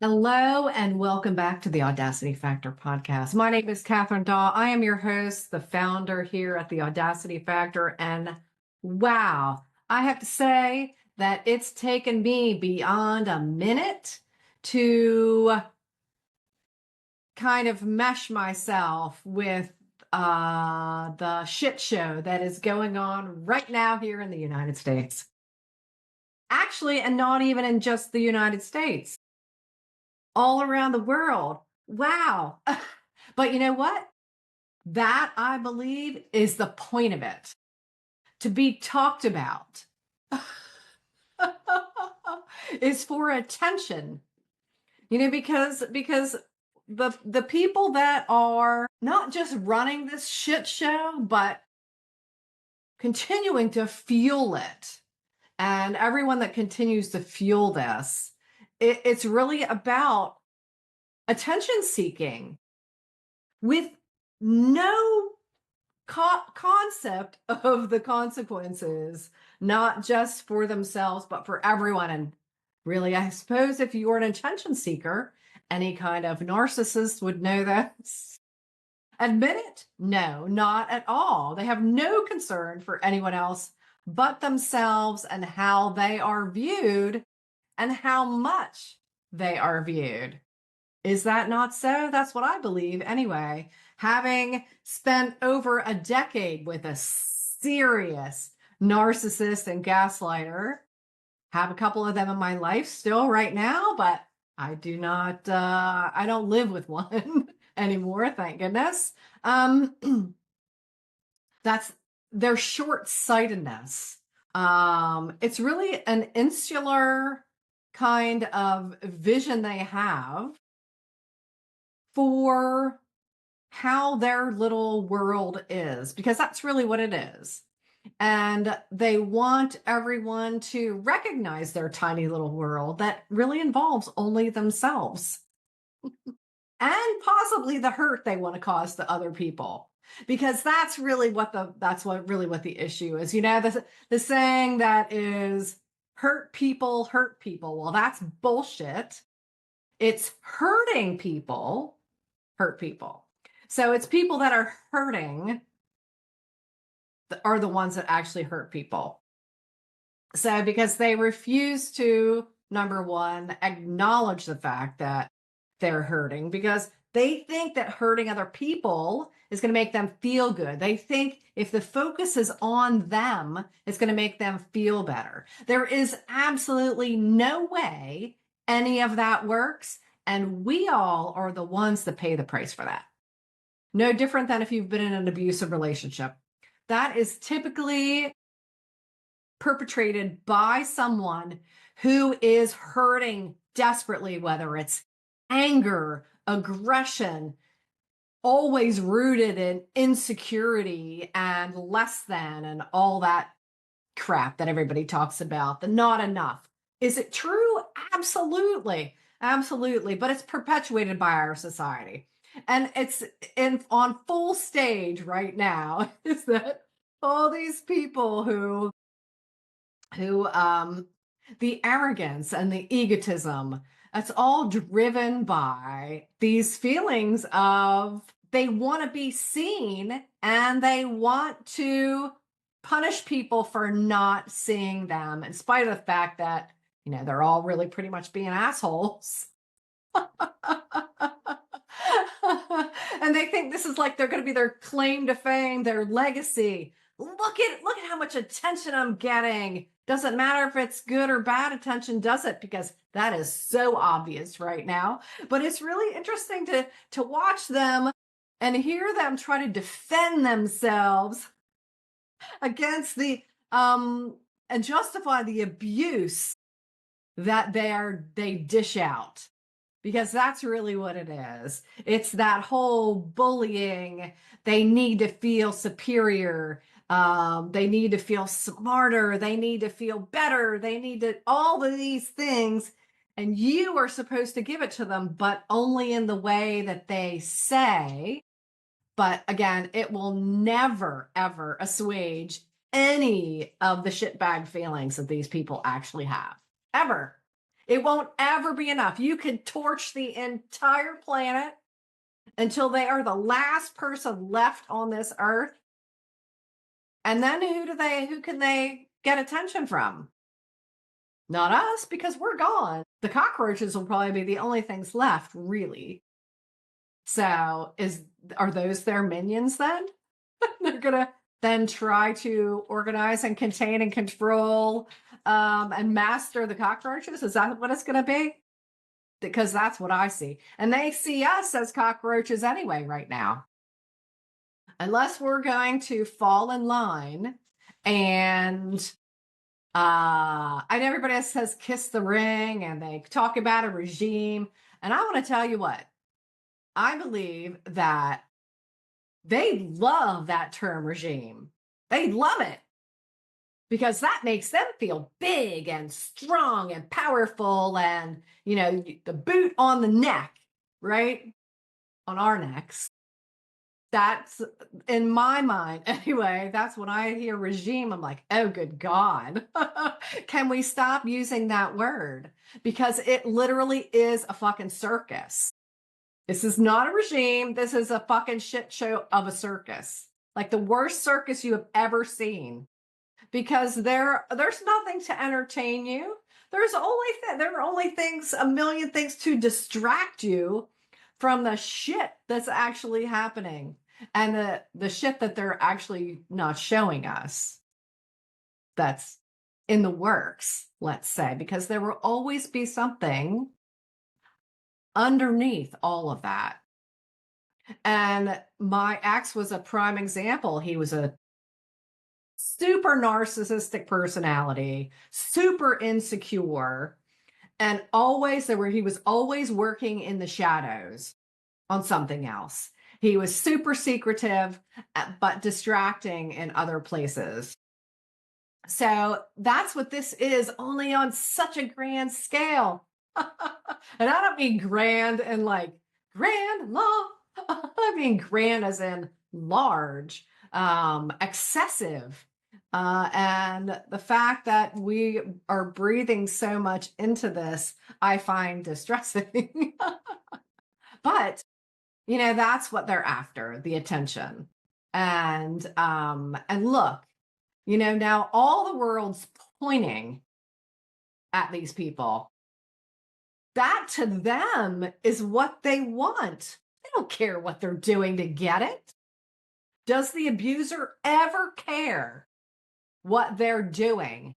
Hello and welcome back to the Audacity Factor podcast. My name is Kathryn Dawe. I am your host, the founder here at the Audacity Factor. And wow, I have to say that it's taken me beyond a minute to kind of mesh myself with the shit show that is going on right now here in the United States. Actually, and not even in just the United States. All around the world. Wow. But you know what? That, I believe, is the point of it. To be talked about is for attention. Because the people that are not just running this shit show, but continuing to fuel it, and everyone that continues to fuel this, it's really about attention seeking with no concept of the consequences, not just for themselves, but for everyone. And really, I suppose if you're an attention seeker, any kind of narcissist would know this. Admit it? No, not at all. They have no concern for anyone else but themselves and how they are viewed and how much they are viewed. Is that not so? That's what I believe anyway. Having spent over a decade with a serious narcissist and gaslighter, have a couple of them in my life still right now, but I don't live with one anymore, thank goodness. That's their short-sightedness. It's really an insular kind of vision they have for how their little world is, because that's really what it is. And they want everyone to recognize their tiny little world that really involves only themselves and possibly the hurt they want to cause to other people. Because that's what the issue is. The saying that is hurt people hurt people. Well, that's bullshit. It's hurting people hurt people. So it's people that are hurting are the ones that actually hurt people. So because they refuse to, number one, acknowledge the fact that they're hurting, because they think that hurting other people is going to make them feel good. They think if the focus is on them, it's going to make them feel better. There is absolutely no way any of that works. And we all are the ones that pay the price for that. No different than if you've been in an abusive relationship. That is typically perpetrated by someone who is hurting desperately, whether it's anger, aggression, always rooted in insecurity and less than and all that crap that everybody talks about, the not enough. Is it true? Absolutely. Absolutely. But it's perpetuated by our society. And it's on full stage right now is that all these people who the arrogance and the egotism, that's all driven by these feelings of they want to be seen and they want to punish people for not seeing them, in spite of the fact that, they're all really pretty much being assholes. And they think this is like they're going to be their claim to fame, their legacy. Look at how much attention I'm getting. Doesn't matter if it's good or bad attention, does it? Because that is so obvious right now. But it's really interesting to watch them and hear them try to defend themselves against the and justify the abuse that they dish out. Because that's really what it is. It's that whole bullying. They need to feel superior. They need to feel smarter. They need to feel better. They need to all of these things. And you are supposed to give it to them, but only in the way that they say. But again, it will never, ever assuage any of the shitbag feelings that these people actually have. Ever. It won't ever be enough. You can torch the entire planet until they are the last person left on this earth. And then who can they get attention from? Not us, because we're gone. The cockroaches will probably be the only things left, really. So are those their minions then? They're gonna then try to organize and contain and control and master the cockroaches? Is that what it's gonna be? Because that's what I see. And they see us as cockroaches anyway right now. Unless we're going to fall in line and and everybody says kiss the ring and they talk about a regime. And I want to tell you what, I believe that they love that term regime. They love it because that makes them feel big and strong and powerful and, the boot on the neck, right? On our necks. That's in my mind anyway. That's when I hear regime, I'm like, oh, good God. Can we stop using that word? Because it literally is a fucking circus. This is not a regime. This is a fucking shit show of a circus. Like the worst circus you have ever seen. Because there's nothing to entertain you. There are only things, a million things to distract you from the shit that's actually happening and the shit that they're actually not showing us. That's in the works, let's say, because there will always be something underneath all of that. And my ex was a prime example. He was a super narcissistic personality, super insecure, and he was always working in the shadows on something else. He was super secretive, but distracting in other places. So that's what this is, only on such a grand scale. And I don't mean grand and like grand law. I mean grand as in large, excessive. And the fact that we are breathing so much into this, I find distressing. But, that's what they're after, the attention. And look, now all the world's pointing at these people. That to them is what they want. They don't care what they're doing to get it. Does the abuser ever care what they're doing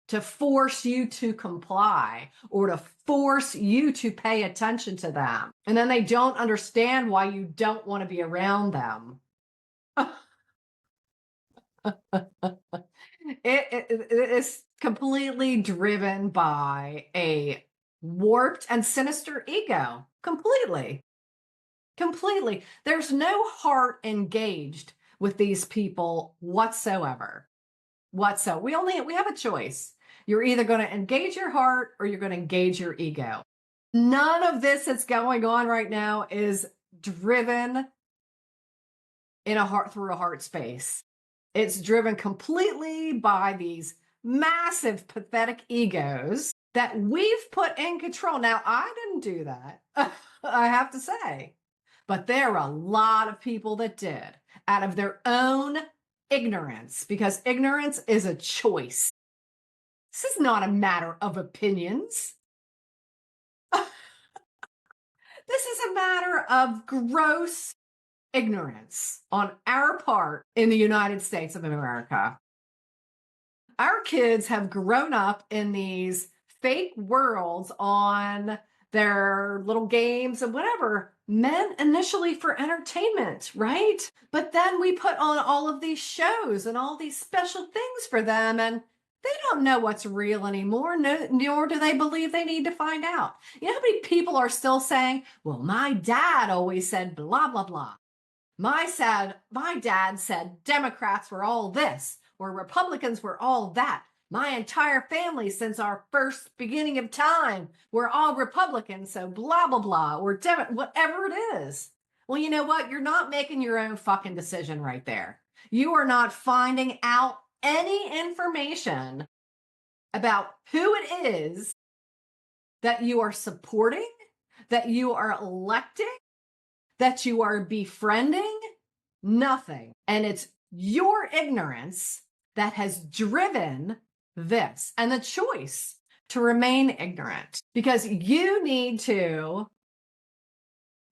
to force you to comply or to force you to pay attention to them? And then they don't understand why you don't want to be around them. It is completely driven by a warped and sinister ego. Completely. There's no heart engaged with these people whatsoever. We have a choice. You're either going to engage your heart or you're going to engage your ego. None of this that's going on right now is driven through a heart space. It's driven completely by these massive, pathetic egos that we've put in control. Now, I didn't do that, I have to say, but there are a lot of people that did out of their own ignorance, because ignorance is a choice. This is not a matter of opinions. This is a matter of gross ignorance on our part in the United States of America. Our kids have grown up in these fake worlds on their little games and whatever, meant initially for entertainment, right? But then we put on all of these shows and all these special things for them, and they don't know what's real anymore, nor do they believe they need to find out. You know how many people are still saying, well, my dad always said blah, blah, blah. My dad said Democrats were all this, or Republicans were all that. My entire family, since our first beginning of time, we're all Republicans, so blah, blah, blah, or whatever it is. Well, you know what? You're not making your own fucking decision right there. You are not finding out any information about who it is that you are supporting, that you are electing, that you are befriending? Nothing. And it's your ignorance that has driven this and the choice to remain ignorant, because you need to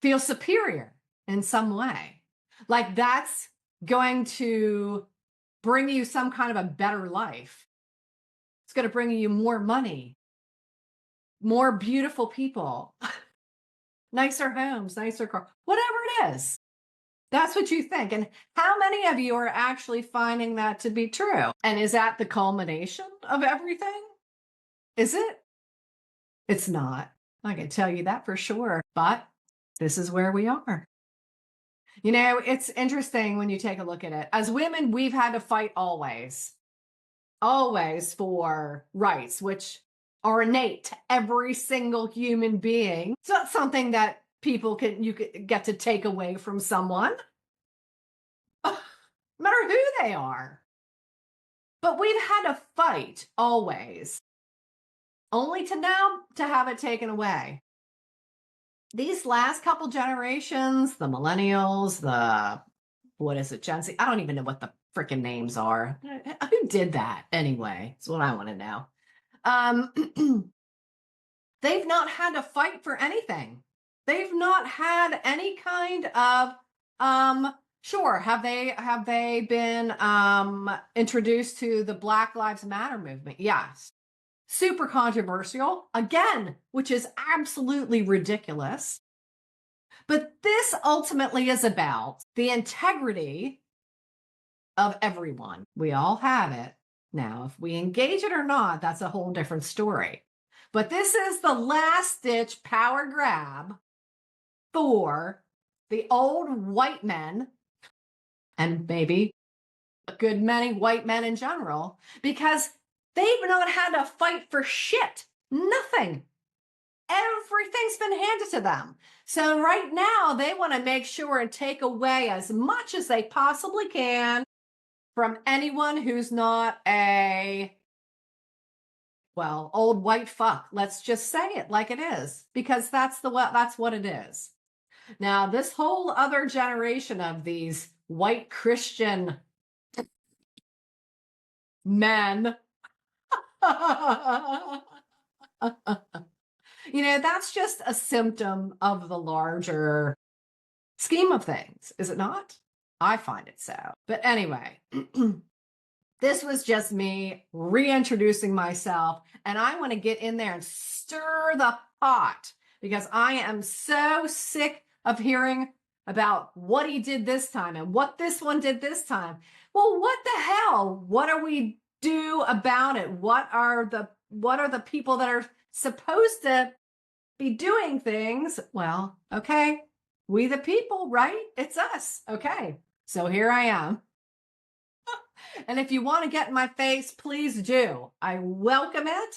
feel superior in some way. Like that's going to bring you some kind of a better life. It's going to bring you more money, more beautiful people, nicer homes, nicer cars, whatever it is. That's what you think. And how many of you are actually finding that to be true? And is that the culmination of everything? Is it? It's not. I can tell you that for sure. But this is where we are. You know, it's interesting when you take a look at it. As women, we've had to fight always for rights, which are innate to every single human being. It's not something that you could get to take away from someone, no matter who they are. But we've had to fight always, only to now to have it taken away. These last couple generations, the millennials, what is it, Gen Z? I don't even know what the freaking names are. Who did that anyway? That's what I want to know. They've not had to fight for anything. They've not had any kind of sure, have they been introduced to the Black Lives Matter movement? Yes. Super controversial, again, which is absolutely ridiculous. But this ultimately is about the integrity of everyone. We all have it. Now, if we engage it or not, that's a whole different story. But this is the last ditch power grab for the old white men, and maybe a good many white men in general, because they've not had to fight for shit. Nothing. Everything's been handed to them. So right now they want to make sure and take away as much as they possibly can from anyone who's not old white fuck. Let's just say it like it is, because that's what it is. Now, this whole other generation of these white Christian men, that's just a symptom of the larger scheme of things, is it not? I find it so. But anyway, this was just me reintroducing myself, and I want to get in there and stir the pot, because I am so sick of hearing about what he did this time and what this one did this time. Well, what the hell? What do we do about it? What are the people that are supposed to be doing things? Well, okay, we the people, right? It's us. Okay, so here I am. And if you want to get in my face, please do. I welcome it.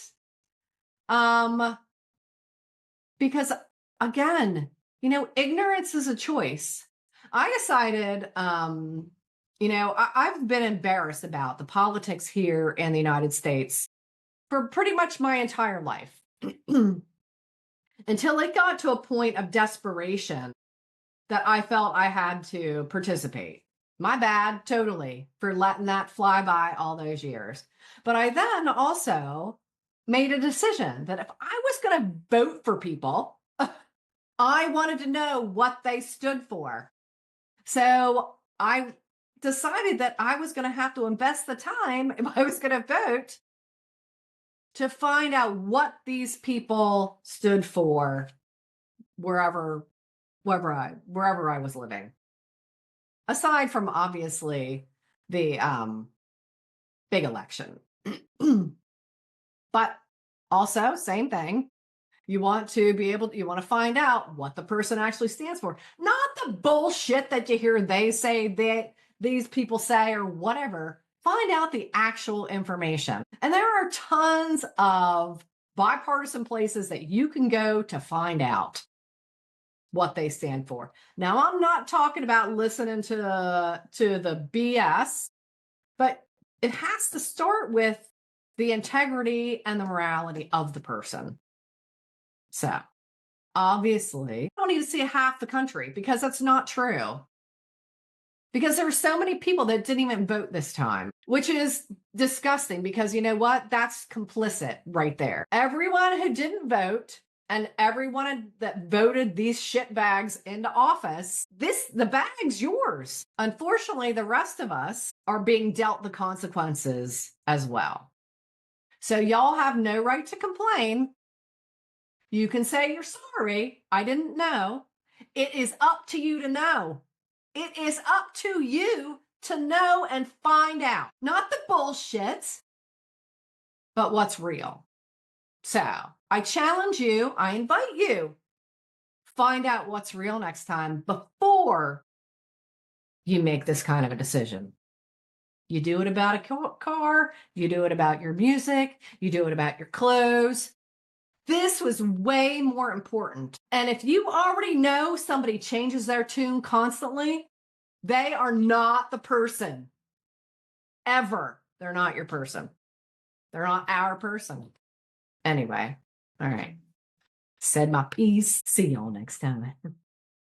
Because again, ignorance is a choice. I decided, I've been embarrassed about the politics here in the United States for pretty much my entire life. Until it got to a point of desperation that I felt I had to participate. My bad, totally, for letting that fly by all those years. But I then also made a decision that if I was going to vote for people, I wanted to know what they stood for. So I decided that I was going to have to invest the time, if I was going to vote, to find out what these people stood for wherever I was living. Aside from obviously the big election. But also, same thing. You want to find out what the person actually stands for. Not the bullshit that you hear they say, these people say, or whatever. Find out the actual information. And there are tons of bipartisan places that you can go to find out what they stand for. Now, I'm not talking about listening to the BS, but it has to start with the integrity and the morality of the person. So obviously, I don't need to see half the country because that's not true. Because there were so many people that didn't even vote this time, which is disgusting because you know what? That's complicit right there. Everyone who didn't vote and everyone that voted these shit bags into office, the bag's yours. Unfortunately, the rest of us are being dealt the consequences as well. So y'all have no right to complain. You can say you're sorry. I didn't know. It is up to you to know. It is up to you to know and find out. Not the bullshit, but what's real. So I challenge you, I invite you, find out what's real next time before you make this kind of a decision. You do it about a car, you do it about your music, you do it about your clothes. This was way more important. And if you already know somebody changes their tune constantly, they are not the person. Ever. They're not your person. They're not our person. Anyway, all right. Said my piece. See y'all next time.